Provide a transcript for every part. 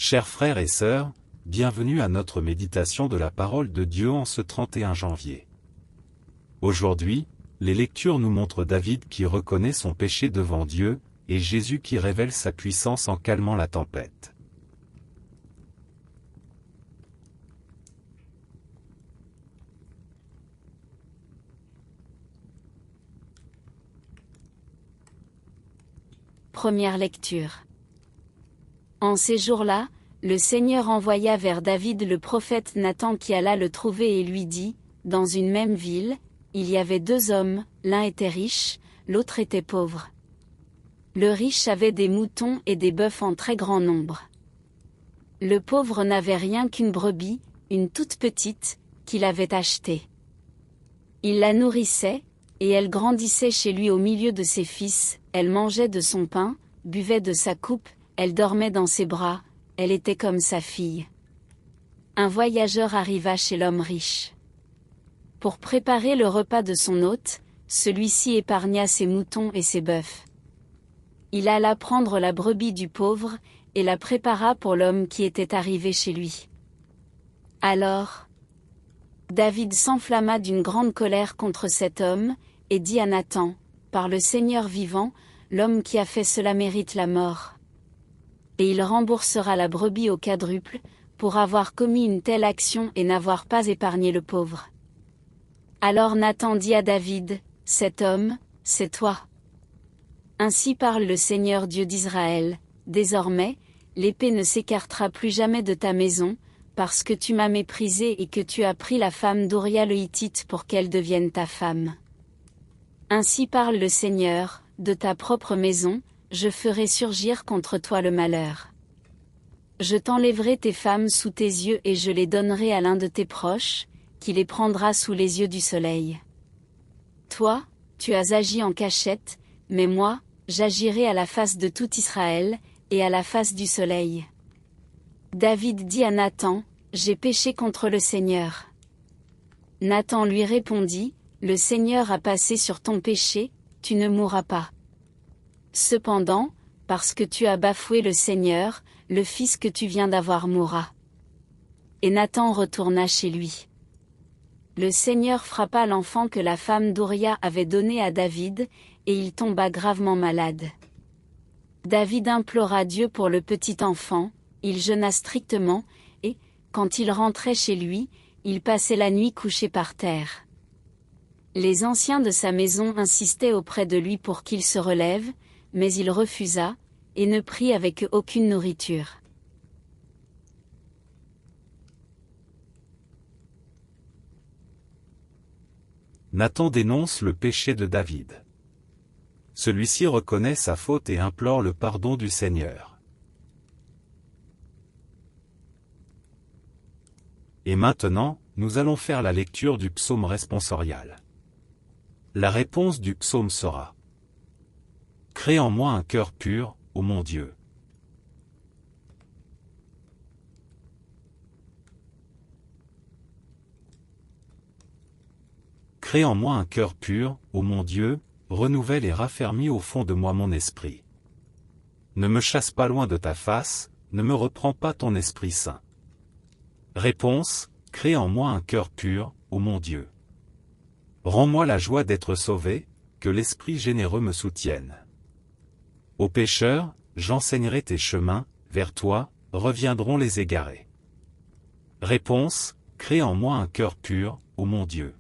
Chers frères et sœurs, bienvenue à notre méditation de la parole de Dieu en ce 31 janvier. Aujourd'hui, les lectures nous montrent David qui reconnaît son péché devant Dieu, et Jésus qui révèle sa puissance en calmant la tempête. Première lecture. En ces jours-là, le Seigneur envoya vers David le prophète Nathan qui alla le trouver et lui dit, « Dans une même ville, il y avait deux hommes, l'un était riche, l'autre était pauvre. Le riche avait des moutons et des bœufs en très grand nombre. Le pauvre n'avait rien qu'une brebis, une toute petite, qu'il avait achetée. Il la nourrissait, et elle grandissait chez lui au milieu de ses fils, elle mangeait de son pain, buvait de sa coupe, elle dormait dans ses bras, elle était comme sa fille. Un voyageur arriva chez l'homme riche. Pour préparer le repas de son hôte, celui-ci épargna ses moutons et ses bœufs. Il alla prendre la brebis du pauvre, et la prépara pour l'homme qui était arrivé chez lui. Alors, David s'enflamma d'une grande colère contre cet homme, et dit à Nathan, « Par le Seigneur vivant, l'homme qui a fait cela mérite la mort. Et il remboursera la brebis au quadruple, pour avoir commis une telle action et n'avoir pas épargné le pauvre. » Alors Nathan dit à David, « Cet homme, c'est toi. Ainsi parle le Seigneur Dieu d'Israël, désormais, l'épée ne s'écartera plus jamais de ta maison, parce que tu m'as méprisé et que tu as pris la femme d'Uria le Hittite pour qu'elle devienne ta femme. Ainsi parle le Seigneur, de ta propre maison, je ferai surgir contre toi le malheur. Je t'enlèverai tes femmes sous tes yeux et je les donnerai à l'un de tes proches, qui les prendra sous les yeux du soleil. Toi, tu as agi en cachette, mais moi, j'agirai à la face de tout Israël, et à la face du soleil. » David dit à Nathan, « J'ai péché contre le Seigneur. » Nathan lui répondit, « Le Seigneur a passé sur ton péché, tu ne mourras pas. Cependant, parce que tu as bafoué le Seigneur, le fils que tu viens d'avoir mourra. » Et Nathan retourna chez lui. Le Seigneur frappa l'enfant que la femme d'Uria avait donné à David, et il tomba gravement malade. David implora Dieu pour le petit enfant, il jeûna strictement, et, quand il rentrait chez lui, il passait la nuit couché par terre. Les anciens de sa maison insistaient auprès de lui pour qu'il se relève, mais il refusa, et ne prit avec eux aucune nourriture. Nathan dénonce le péché de David. Celui-ci reconnaît sa faute et implore le pardon du Seigneur. Et maintenant, nous allons faire la lecture du psaume responsorial. La réponse du psaume sera: Crée en moi un cœur pur, ô mon Dieu. Crée en moi un cœur pur, ô mon Dieu, renouvelle et raffermis au fond de moi mon esprit. Ne me chasse pas loin de ta face, ne me reprends pas ton Esprit Saint. Réponse: crée en moi un cœur pur, ô mon Dieu. Rends-moi la joie d'être sauvé, que l'Esprit généreux me soutienne. Aux pécheurs, j'enseignerai tes chemins, vers toi, reviendront les égarés. Réponse: crée en moi un cœur pur, ô mon Dieu.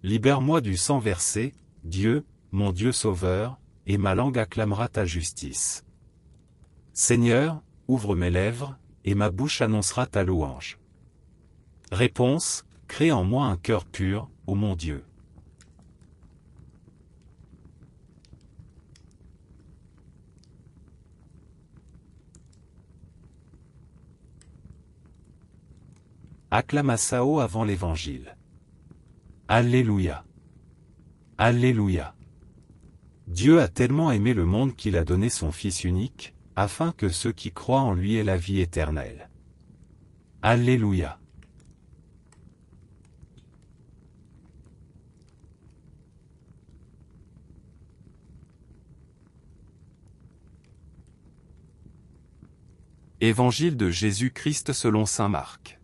Libère-moi du sang versé, Dieu, mon Dieu sauveur, et ma langue acclamera ta justice. Seigneur, ouvre mes lèvres, et ma bouche annoncera ta louange. Réponse: crée en moi un cœur pur, ô mon Dieu. Acclamatio avant l'Évangile. Alléluia. Alléluia. Dieu a tellement aimé le monde qu'il a donné son Fils unique, afin que ceux qui croient en lui aient la vie éternelle. Alléluia. Évangile de Jésus-Christ selon saint Marc.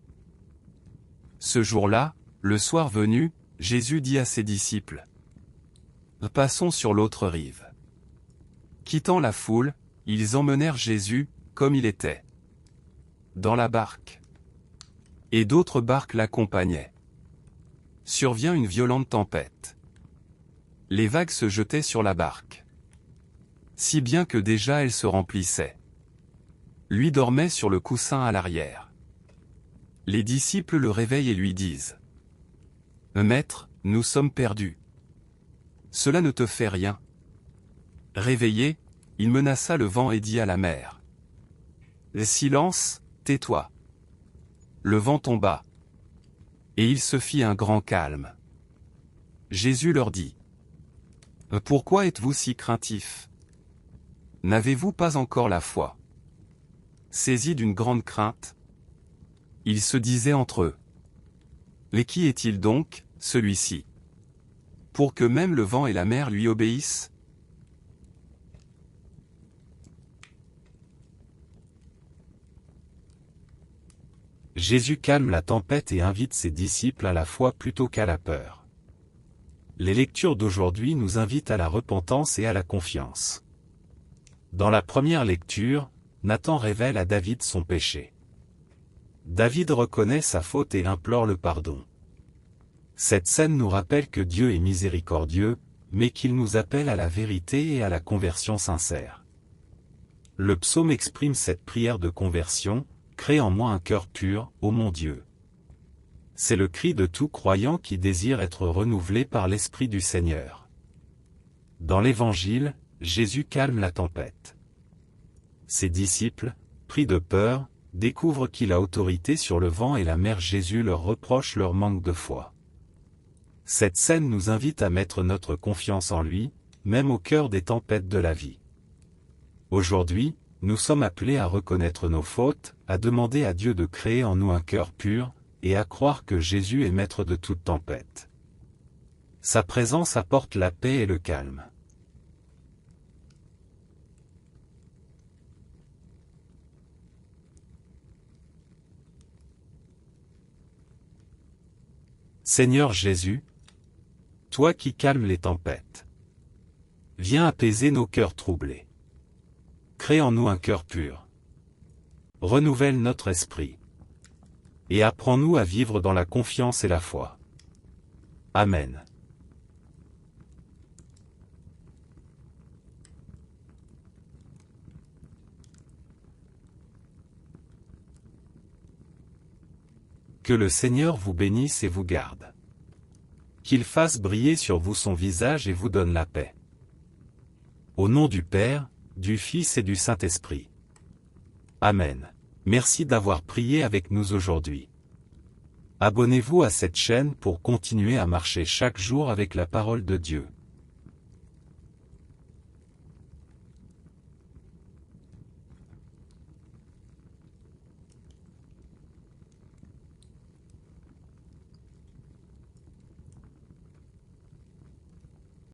Ce jour-là, le soir venu, Jésus dit à ses disciples: « Passons sur l'autre rive. » Quittant la foule, ils emmenèrent Jésus, comme il était, dans la barque. Et d'autres barques l'accompagnaient. Survient une violente tempête. Les vagues se jetaient sur la barque, si bien que déjà elle se remplissait. Lui dormait sur le coussin à l'arrière. Les disciples le réveillent et lui disent: « Maître, nous sommes perdus. Cela ne te fait rien. » Réveillé, il menaça le vent et dit à la mer: « Silence, tais-toi. » Le vent tomba. Et il se fit un grand calme. Jésus leur dit: « Pourquoi êtes-vous si craintifs? N'avez-vous pas encore la foi? » Saisis d'une grande crainte, ils se disaient entre eux: « Et qui est-il donc, celui-ci, pour que même le vent et la mer lui obéissent ?» Jésus calme la tempête et invite ses disciples à la foi plutôt qu'à la peur. Les lectures d'aujourd'hui nous invitent à la repentance et à la confiance. Dans la première lecture, Nathan révèle à David son péché. David reconnaît sa faute et implore le pardon. Cette scène nous rappelle que Dieu est miséricordieux, mais qu'il nous appelle à la vérité et à la conversion sincère. Le psaume exprime cette prière de conversion: « Crée en moi un cœur pur, ô mon Dieu. » C'est le cri de tout croyant qui désire être renouvelé par l'Esprit du Seigneur. Dans l'Évangile, Jésus calme la tempête. Ses disciples, pris de peur, découvrent qu'il a autorité sur le vent et la mer. Jésus leur reproche leur manque de foi. Cette scène nous invite à mettre notre confiance en lui, même au cœur des tempêtes de la vie. Aujourd'hui, nous sommes appelés à reconnaître nos fautes, à demander à Dieu de créer en nous un cœur pur, et à croire que Jésus est maître de toute tempête. Sa présence apporte la paix et le calme. Seigneur Jésus, toi qui calmes les tempêtes, viens apaiser nos cœurs troublés. Crée en nous un cœur pur. Renouvelle notre esprit. Et apprends-nous à vivre dans la confiance et la foi. Amen. Que le Seigneur vous bénisse et vous garde. Qu'il fasse briller sur vous son visage et vous donne la paix. Au nom du Père, du Fils et du Saint-Esprit. Amen. Merci d'avoir prié avec nous aujourd'hui. Abonnez-vous à cette chaîne pour continuer à marcher chaque jour avec la parole de Dieu.